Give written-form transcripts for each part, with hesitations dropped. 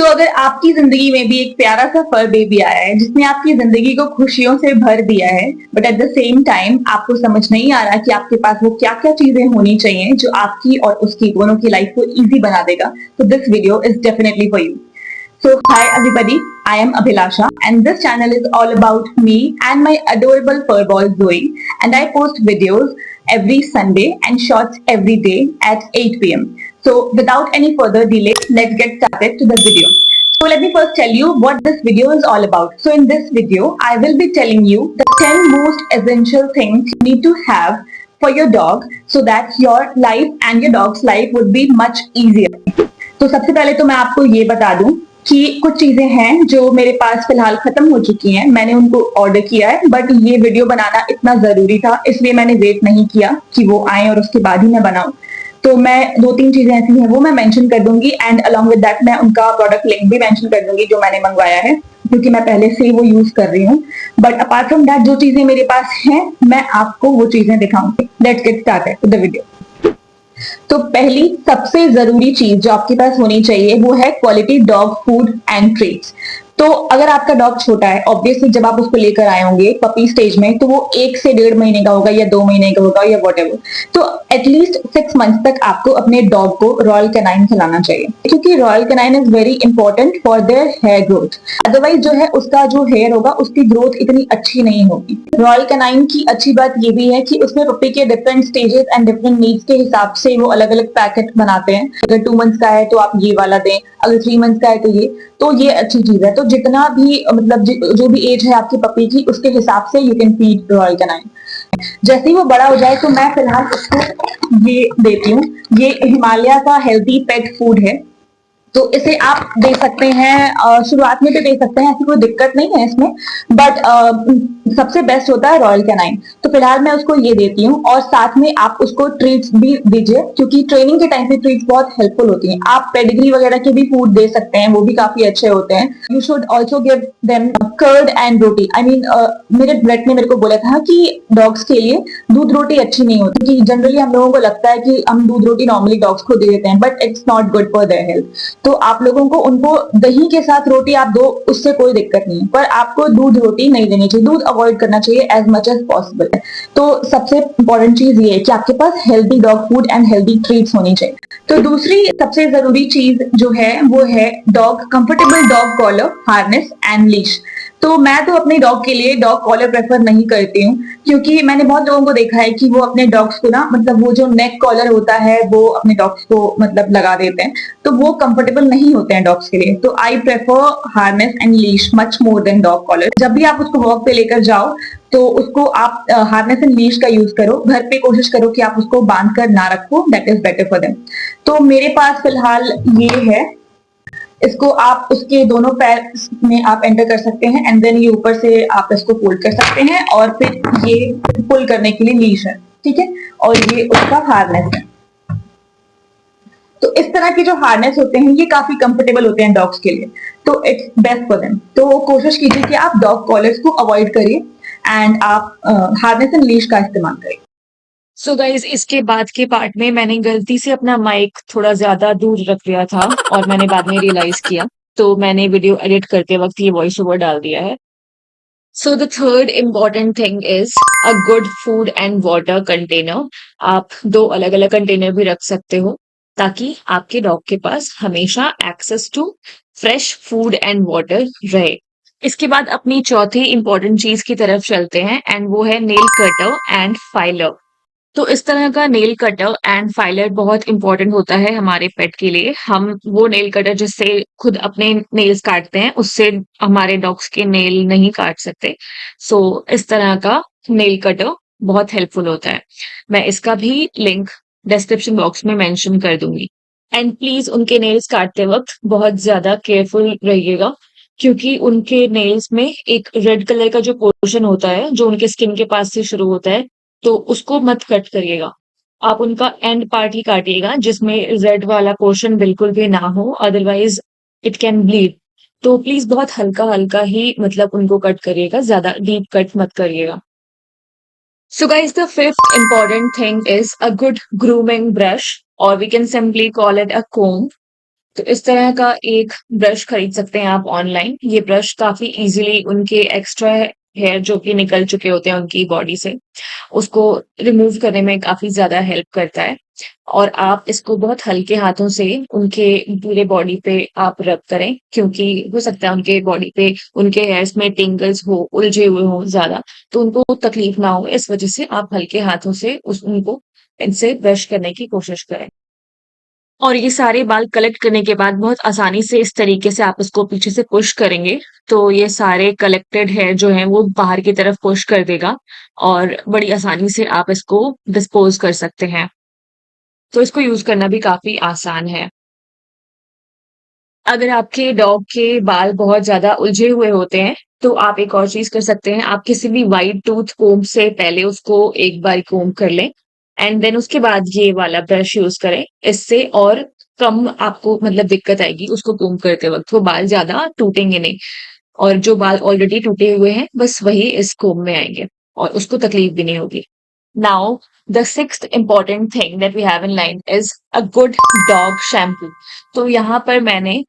तो अगर आपकी जिंदगी में भी एक प्यारा सा फर बेबी आया है जिसने आपकी जिंदगी को खुशियों से भर दिया है, but at the same time आपको समझ नहीं आ रहा कि आपके पास वो क्या क्या चीजें होनी चाहिए जो आपकी और उसकी दोनों की लाइफ को इजी बना देगा, तो this video is definitely for you. So, hi everybody, I am Abhilasha and this channel is all about me and my adorable fur ball Zoe, and I post videos every Sunday and shorts every day at 8 pm. So, without any further delay, let's get started to the video. So, let me first tell you what this video is all about. So, in this video, I will be telling you the 10 most essential things you need to have for your dog so that your life and your dog's life would be much easier. तो सबसे पहले तो मैं आपको ये बता दूं कि कुछ चीजें हैं जो मेरे पास फिलहाल खत्म हो चुकी हैं, मैंने उनको ऑर्डर किया है, बट ये वीडियो बनाना इतना जरूरी था इसलिए मैंने वेट नहीं किया कि वो आए और उसके बाद ही मैं बनाऊं. तो मैं दो तीन चीजें ऐसी हैं वो मैं मेंशन कर दूंगी एंड अलोंग विद दैट मैं उनका प्रोडक्ट लिंक भी मेंशन कर दूंगी जो मैंने मंगवाया है, क्योंकि मैं पहले से ही वो यूज कर रही हूँ. बट अपार्ट फ्रॉम दैट जो चीजें मेरे पास हैं मैं आपको वो चीजें दिखाऊंगी. Let's get started with the video. तो पहली सबसे जरूरी चीज जो आपके पास होनी चाहिए वो है quality dog food and treats. तो अगर आपका डॉग छोटा है, ऑब्वियसली जब आप उसको लेकर आए होंगे पपी स्टेज में, तो वो 1 से 1.5 महीने का होगा या 2 महीने का होगा या वट एवर. तो एटलीस्ट 6 मंथ्स तक आपको अपने डॉग को रॉयल कैनाइन खिलाना चाहिए, क्योंकि Royal Canin is very important for their hair growth. Otherwise जो है उसका जो हेयर होगा उसकी ग्रोथ इतनी अच्छी नहीं होगी. रॉयल कैनाइन की अच्छी बात ये भी है कि उसमें पपी के different stages and different needs के हिसाब से वो अलग अलग पैकेट बनाते हैं. अगर 2 मंथ्स का है तो आप ये वाला दें, अगर 3 मंथ्स का है तो ये अच्छी चीज है. तो जितना भी मतलब जो भी एज है आपकी पपी की उसके हिसाब से you can feed royal canine. जैसे ही वो बड़ा हो जाए तो मैं फिलहाल उसको ये देती हूँ. ये हिमालय का हेल्थी पेट फूड है, तो इसे आप दे सकते हैं, शुरुआत में भी दे सकते हैं, ऐसी कोई दिक्कत नहीं है इसमें. बट सबसे बेस्ट होता है रॉयल कैनाइन. तो फिलहाल मैं उसको ये देती हूँ और साथ में आप उसको ट्रीट्स भी दीजिए, क्योंकि ट्रेनिंग के टाइम पे ट्रीट्स बहुत हेल्पफुल होती हैं. आप पेडिग्री वगैरह के भी फूड दे सकते हैं, वो भी काफी अच्छे होते हैं. You should also give them curd and roti. I mean मेरे वेट ने मेरे को बोला था कि डॉग्स के लिए दूध रोटी अच्छी नहीं होती, क्योंकि जनरली हम लोगों को लगता है कि हम दूध रोटी नॉर्मली डॉग्स को दे देते हैं, but it's not good for their health. तो आप लोगों को उनको दही के साथ रोटी आप दो, उससे कोई दिक्कत नहीं है, पर आपको दूध रोटी नहीं देनी चाहिए. दूध अवॉइड करना चाहिए एज मच एज पॉसिबल. तो सबसे इंपॉर्टेंट चीज ये है कि आपके पास healthy dog food and healthy treats होनी चाहिए. तो दूसरी सबसे जरूरी चीज जो है वो है dog comfortable dog collar, harness and leash. तो मैं तो अपने डॉग के लिए डॉग कॉलर प्रेफर नहीं करती हूँ, क्योंकि मैंने बहुत लोगों को देखा है कि वो अपने डॉग्स को ना, मतलब वो जो नेक कॉलर होता है वो अपने डॉग्स को मतलब लगा देते हैं, तो वो कंफर्टेबल नहीं होते हैं डॉग्स के लिए. तो I prefer harness and leash much more than dog collar. जब भी आप उसको वॉक पे लेकर जाओ तो उसको आप हार्नेस एंड लीश का यूज करो. घर पे कोशिश करो कि आप उसको बांध कर ना रखो, that is better for them. तो मेरे पास फिलहाल ये है. इसको आप उसके दोनों पैर में आप एंटर कर सकते हैं एंड देन ये ऊपर से आप इसको फोल्ड कर सकते हैं और फिर ये पुल करने के लिए लीश है, ठीक है, और ये उसका हार्नेस है. तो इस तरह के जो हार्नेस होते हैं ये काफी कंफर्टेबल होते हैं डॉग्स के लिए, तो इट्स बेस्ट फॉर देम. तो कोशिश कीजिए कि आप डॉग कॉलर्स को अवॉइड करिए एंड आप हार्नेस एंड लीश का इस्तेमाल करिए. सो गाइज इसके बाद के पार्ट में मैंने गलती से अपना माइक थोड़ा ज्यादा दूर रख लिया था और मैंने बाद में रियलाइज किया, तो मैंने वीडियो एडिट करते वक्त ये वॉइस ओवर डाल दिया है. So the third important thing is a good food and water container. आप दो अलग अलग कंटेनर भी रख सकते हो ताकि आपके डॉग के पास हमेशा access to fresh food and water रहे. इसके बाद अपनी चौथी इंपॉर्टेंट चीज की तरफ चलते हैं एंड वो है नेल कटर एंड फाइलर. तो इस तरह का नेल कटर एंड फाइलर बहुत इंपॉर्टेंट होता है हमारे पेट के लिए. हम वो नेल कटर जिससे खुद अपने नेल्स काटते हैं उससे हमारे डॉग्स के नेल नहीं काट सकते. सो इस तरह का नेल कटर बहुत हेल्पफुल होता है. मैं इसका भी लिंक डिस्क्रिप्शन बॉक्स में मेंशन कर दूंगी. एंड प्लीज उनके नेल्स काटते वक्त बहुत ज्यादा केयरफुल रहिएगा, क्योंकि उनके नेल्स में एक रेड कलर का जो पोर्शन होता है जो उनके स्किन के पास से शुरू होता है, तो उसको मत कट करिएगा. आप उनका एंड पार्ट ही काटिएगा जिसमें रेड वाला पोर्शन बिल्कुल भी ना हो, अदरवाइज इट कैन ब्लीड. तो प्लीज बहुत हल्का हल्का ही मतलब उनको कट करिएगा, ज्यादा डीप कट मत करिएगा. So guys, the fifth important thing is a good grooming brush, or we can simply call it a comb. तो इस तरह का एक ब्रश खरीद सकते हैं आप ऑनलाइन। ये ब्रश काफ़ी ईज़िली उनके एक्स्ट्रा हेयर जो कि निकल चुके होते हैं उनकी बॉडी से, उसको रिमूव करने में काफ़ी ज़्यादा हेल्प करता है। और आप इसको बहुत हल्के हाथों से उनके पूरे बॉडी पे आप रब करें, क्योंकि हो सकता है उनके बॉडी पे उनके हेयर्स में टिंगल्स हो, उलझे हुए हों ज़्यादा, तो उनको तकलीफ ना हो, इस वजह से आप हल्के हाथों से उनको इनसे ब्रश करने की कोशिश करें। और ये सारे बाल कलेक्ट करने के बाद बहुत आसानी से इस तरीके से आप इसको पीछे से पुश करेंगे, तो ये सारे कलेक्टेड हेयर जो हैं वो बाहर की तरफ पुश कर देगा और बड़ी आसानी से आप इसको डिस्पोज़ कर सकते हैं। तो इसको यूज़ करना भी काफ़ी आसान है। अगर आपके डॉग के बाल बहुत ज़्यादा उलझे हुए होते हैं, तो आप एक और चीज़ कर सकते हैं, आप किसी भी व्हाइट टूथ कोम्ब से पहले उसको एक बार कोम्ब कर लें एंड देन उसके बाद ये वाला ब्रश यूज़ करें। इससे और कम आपको मतलब दिक्कत आएगी उसको कोम्ब करते वक़्त, वो बाल ज़्यादा टूटेंगे नहीं और जो बाल ऑलरेडी टूटे हुए हैं, बस वही इस कोम्ब में आएँगे और उसको तकलीफ भी नहीं होगी। Now, the sixth important thing that we have in line is a good dog shampoo. तो यहाँ पर मैंने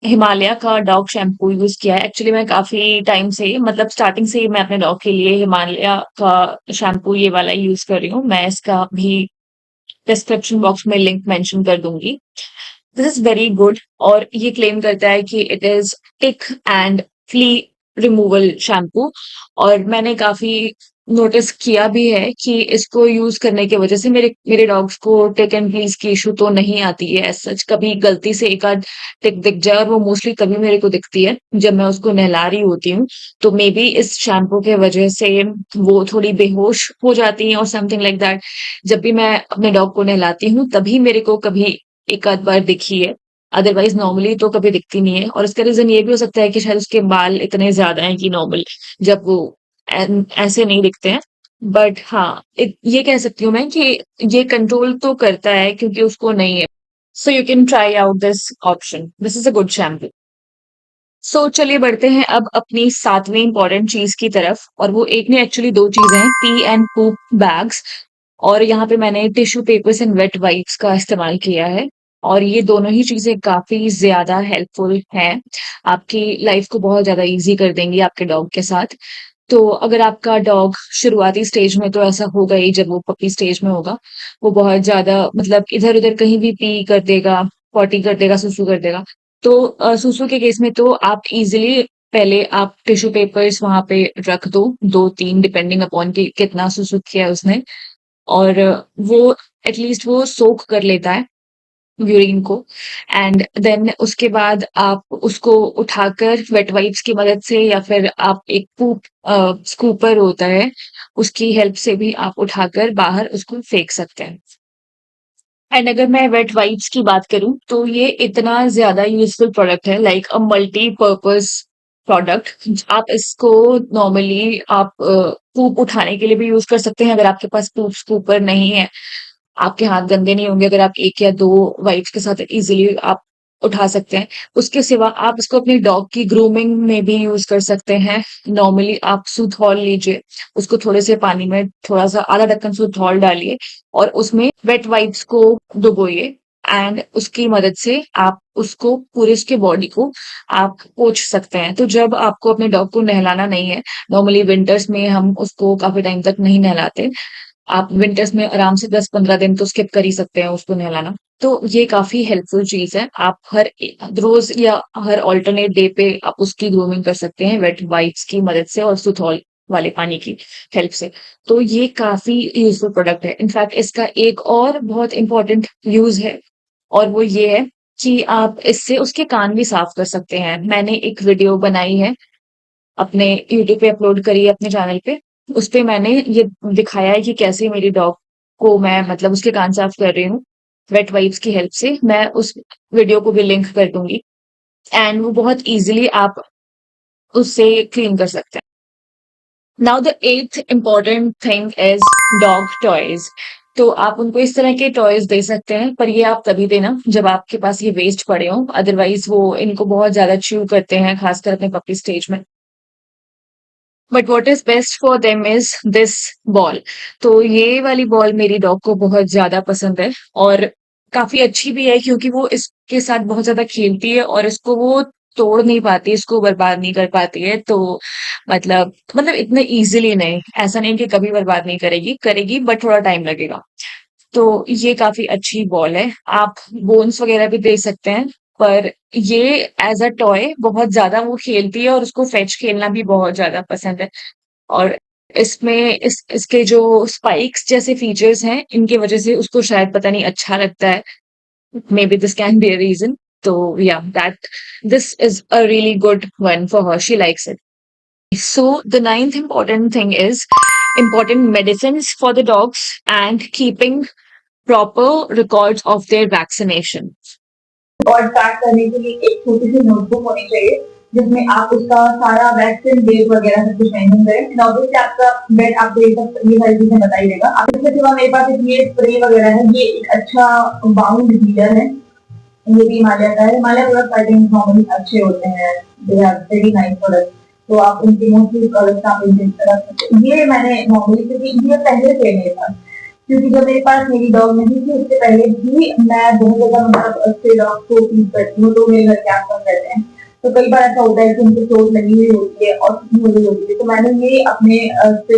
हिमालय का डॉग शैम्पू यूज़ किया है। एक्चुअली मैं काफ़ी टाइम से मतलब स्टार्टिंग से ही मैं अपने डॉग के लिए हिमालय का शैम्पू ये वाला यूज़ कर रही हूँ। मैं इसका भी डिस्क्रिप्शन बॉक्स में लिंक मेंशन कर दूँगी। दिस इज़ वेरी गुड और ये क्लेम करता है कि it is tick and flea removal shampoo और मैंने काफ़ी नोटिस किया भी है कि इसको यूज़ करने की वज़ह से मेरे मेरे डॉग्स को टिक एंड फ्लीज़ की इश्यू तो नहीं आती है एज़ सच। कभी गलती से एक आध टिक दिख जाए और वो मोस्टली तभी मेरे को दिखती है जब मैं उसको नहला रही होती हूँ। तो मेबी इस शैम्पू के वज़ह से वो थोड़ी बेहोश हो जाती हैं और समथिंग लाइक दैट। जब भी मैं अपने डॉग को नहलाती हूँ तभी मेरे को कभी एक आध बार दिखी है, अदरवाइज़ नॉर्मली तो कभी दिखती नहीं है और इसका रीज़न ये भी हो सकता है कि शायद उसके बाल इतने ज़्यादा हैं कि नॉर्मल जब वो ऐसे नहीं दिखते हैं। बट हाँ, ये कह सकती हूँ मैं कि ये कंट्रोल तो करता है क्योंकि उसको नहीं है। So you can try out this option, this is a good shampoo. So चलिए बढ़ते हैं अब अपनी 7वीं इम्पोर्टेंट चीज़ की तरफ और वो एक नहीं एक्चुअली 2 चीज़ें हैं, पी एंड पूप बैग्स। और यहाँ पे मैंने tissue papers and wet wipes का इस्तेमाल किया है और ये दोनों ही चीज़ें काफ़ी ज़्यादा हेल्पफुल हैं। आपकी लाइफ़ को बहुत ज़्यादा ईज़ी कर देंगी आपके डॉग के साथ। तो अगर आपका डॉग शुरुआती स्टेज में तो ऐसा होगा ही जब वो पपी स्टेज में होगा, वो बहुत ज़्यादा मतलब इधर-उधर कहीं भी पी कर देगा, पॉटी कर देगा, सुसु कर देगा। तो सुसु के केस में तो आप ईज़िली पहले आप टिश्यू पेपर्स वहाँ पे रख दो, 2-3 डिपेंडिंग अपॉन कि कितना सुसु किया है उसने। और वो एटलीस्ट वो सोक कर लेता है यूरिन को एंड देन उसके बाद आप उसको उठाकर वेट वाइप्स की मदद से या फिर आप एक पूप स्कूपर होता है, उसकी हेल्प से भी आप उठाकर बाहर उसको फेंक सकते हैं। एंड अगर मैं वेट वाइप्स की बात करूँ, तो ये इतना ज़्यादा यूज़फुल प्रोडक्ट है लाइक अ मल्टी-पर्पज़ प्रोडक्ट। आप इसको नॉर्मली आप पूप उठाने के लिए भी यूज़ कर सकते हैं अगर आपके पास पूप स्कूपर नहीं है। आपके हाथ गंदे नहीं होंगे अगर आप 1 या 2 वाइप्स के साथ इज़िली आप उठा सकते हैं। उसके सिवा आप इसको अपने डॉग की ग्रूमिंग में भी यूज़ कर सकते हैं। नॉर्मली आप सूथौल लीजिए, उसको थोड़े से पानी में थोड़ा-सा आधा ढक्कन सूथौल डालिए और उसमें वेट वाइप्स को डुबोइए एंड उसकी मदद से आप उसको पूरे उसके बॉडी को आप पोंछ सकते हैं। तो जब आपको अपने डॉग को नहलाना नहीं है, नॉर्मली विंटर्स में हम उसको काफ़ी टाइम तक नहीं नहलाते। आप विंटर्स में आराम से 10-15 दिन तो स्किप कर ही सकते हैं उसको नहलाना। तो ये काफ़ी हेल्पफुल चीज़ है। आप हर रोज़ या हर अल्टरनेट डे पे आप उसकी ग्रूमिंग कर सकते हैं वेट वाइप्स की मदद से और सुथौल वाले पानी की हेल्प से। तो ये काफ़ी यूज़फुल प्रोडक्ट है। इनफैक्ट इसका एक और बहुत इम्पोर्टेंट यूज़ है और वो ये है कि आप इससे उसके कान भी साफ कर सकते हैं। मैंने एक वीडियो बनाई है अपने यूट्यूब पे अपलोड करी है अपने चैनल पे। उसपे मैंने ये दिखाया है कि कैसे मेरी डॉग को मैं मतलब उसके कान साफ कर रही हूँ, वेट वाइप्स की हेल्प से। मैं उस वीडियो को भी लिंक कर दूँगी एंड वो बहुत ईज़िली आप उससे क्लीन कर सकते हैं। Now the 8th important thing is dog toys. तो आप उनको इस तरह के टॉयज़ दे सकते हैं, पर ये आप तभी देना जब आपके पास ये वेस्ट पड़े हों, अदरवाइज़ वो इनको बहुत ज़्यादा च्यू करते हैं, खासकर अपने पपी स्टेज में। But what is best for them is this ball. तो ये वाली बॉल मेरी डॉग को बहुत ज़्यादा पसंद है और काफ़ी अच्छी भी है क्योंकि वो इसके साथ बहुत ज़्यादा खेलती है और इसको वो तोड़ नहीं पाती, इसको बर्बाद नहीं कर पाती है। तो मतलब इतने ईज़िली नहीं, ऐसा नहीं कि कभी बर्बाद नहीं करेगी, करेगी बट थोड़ा टाइम लगेगा। तो ये काफ़ी अच्छी बॉल है। आप बोन्स वग़ैरह भी दे सकते हैं, पर ये एज़ अ टॉय बहुत ज़्यादा वो खेलती है और उसको फेच खेलना भी बहुत ज़्यादा पसंद है। और इसमें इसके जो स्पाइक्स जैसे फीचर्स हैं, इनकी वज़ह से उसको शायद पता नहीं अच्छा लगता है। Maybe this can be a reason. So yeah, that this is a really good one for her. She likes it. So the ninth important thing is important medicines for the dogs and keeping proper records of their vaccination. और start करने के लिए एक छोटी सी notebook होनी चाहिए जिसमें आप उसका सारा वैक्सीन डेट वगैरह सब कुछ मेंशन करें। ऑब्वियसली आपका बेड आपको ये सारी चीजें बताई देगा। अब इसके सिवा मेरे पास एक ये स्प्रे वगैरह है, ये एक अच्छा बाउंड हीलर है, ये भी हिमालय का है। Himalaya product I think normally अच्छे होते हैं, they are very nice product, तो आप उनके मोस्टली प्रोडक्ट्स आप इनसे रख सकते हैं। ये मैंने नॉर्मली क्योंकि ये पहले से मेरे पास, क्योंकि जब मेरे पास मेरी डॉग नहीं थी उससे पहले भी मैं बहुत ज्यादा मतलब अच्छे डॉग को फीड करती हूँ, तो मेरे घर के आसपास रहते हैं, तो कई बार ऐसा होता है कि उनको चोट लगी हुई होती है और छुट्टी हो रही होती है, तो मैंने ये अपने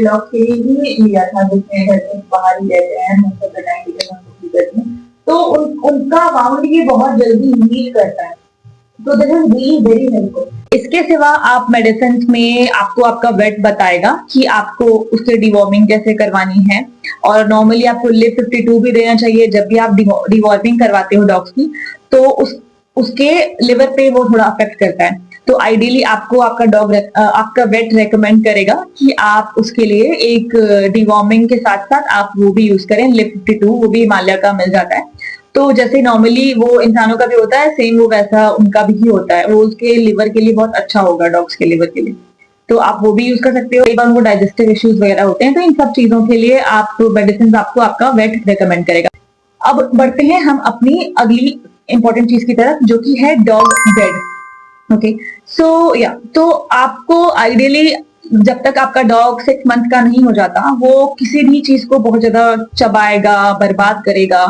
डॉग के लिए ही लिया था जिसमें घर के बाहर ही रहते हैं most of the time, because हम लोग भी करते हैं। तो उनका बाउंड ये बहुत जल्दी हील करता है, तो this is really very helpful. इसके सिवा आप मेडिसिन में आपको आपका वेट बताएगा कि आपको उससे डिवॉर्मिंग कैसे करवानी है, और नॉर्मली आपको लिव 52 भी देना चाहिए जब भी आप डिवॉर्मिंग करवाते हो डॉग्स की, तो उसके लिवर पे वो थोड़ा अफेक्ट करता है। तो आइडियली आपको आपका वेट रेकमेंड करेगा कि आप उसके लिए एक डिवॉर्मिंग के साथ साथ आप वो भी यूज करें, लिव 52, वो भी हिमालय का मिल जाता है। तो जैसे नॉर्मली वो इंसानों का भी होता है सेम, वो वैसा उनका भी होता है, वो उसके लिवर के लिए बहुत अच्छा होगा, डॉग्स के लिवर के लिए, तो आप वो भी यूज कर सकते हो। कई बार उनको डाइजेस्टिव इश्यूज वगैरह होते हैं, तो इन सब चीजों के लिए आप मेडिसिन आपको आपका वेट रेकमेंड करेगा। अब बढ़ते हैं हम अपनी अगली इंपॉर्टेंट चीज की तरफ, जो कि है डॉग बेड। ओके, सो या तो आपको आइडियली जब तक आपका डॉग 6 मंथ का नहीं हो जाता, वो किसी भी चीज को बहुत ज्यादा चबाएगा, बर्बाद करेगा,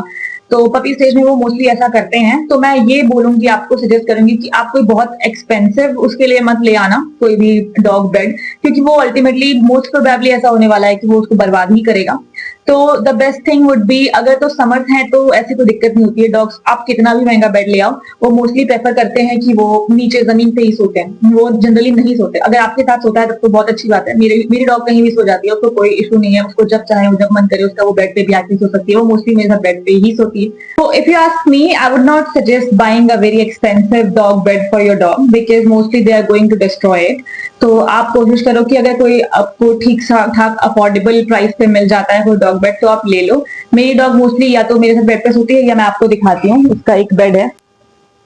तो पपी स्टेज में वो मोस्टली ऐसा करते हैं। तो मैं ये बोलूंगी, आपको सजेस्ट करूंगी कि आप कोई बहुत एक्सपेंसिव उसके लिए मत ले आना कोई भी डॉग बेड, क्योंकि वो अल्टीमेटली मोस्ट प्रोबेबली ऐसा होने वाला है कि वो उसको बर्बाद ही करेगा। तो the best thing would be, अगर तो समर्थ है तो ऐसी कोई दिक्कत नहीं होती है। डॉग्स आप कितना भी महंगा बेड ले आओ, वो मोस्टली प्रेफर करते हैं कि वो नीचे जमीन पे ही सोते हैं, वो जनरली नहीं सोते। अगर आपके साथ सोता है तब तो बहुत अच्छी बात है, मेरी डॉग कहीं भी सो जाती है, उसको कोई इशू नहीं है, उसको जब चाहे जब मन करे उसका वो बेड पे भी आके सो सकती है, वो मोस्टली मेरे साथ बेड पे ही सोती है। तो if you ask me, I would not suggest buying a very expensive dog bed for your dog, because mostly they are going to destroy it. तो आप कोशिश करो कि अगर कोई आपको ठीक ठाक अफोर्डेबल प्राइस पे मिल जाता है कोई डॉग बेड, तो आप ले लो। मेरी डॉग मोस्टली या तो मेरे साथ बेड पे सोती है, या मैं आपको दिखाती हूँ, उसका एक बेड है।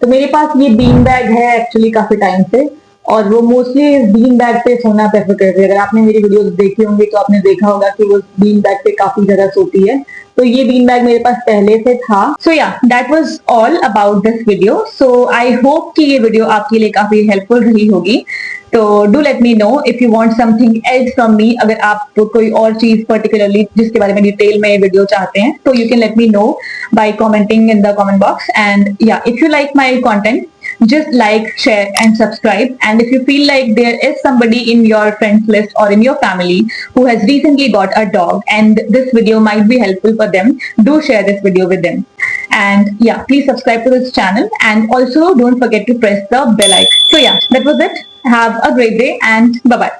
तो मेरे पास ये बीन बैग है एक्चुअली काफी टाइम से, और वो मोस्टली बीन बैग पे सोना प्रेफर करती है। अगर आपने मेरी वीडियोस देखी होंगी तो आपने देखा होगा कि वो बीन बैग पे काफी ज्यादा सोती है। तो ये बीन बैग मेरे पास पहले से था। सो या, that was all about this video. So I hope कि ये वीडियो आपके लिए काफी हेल्पफुल रही होगी। तो do let me know if you want something else from me. अगर आप कोई और चीज पर्टिकुलरली जिसके बारे में डिटेल में वीडियो चाहते हैं, तो you can let me know by commenting in the comment box. And yeah, if you like my content, just like, share and subscribe. And if you feel like there is somebody in your friends list or in your family who has recently got a dog and this video might be helpful for them, do share this video with them. And yeah, please subscribe to this channel, and also don't forget to press the bell icon. So yeah, that was it. Have a great day and bye bye.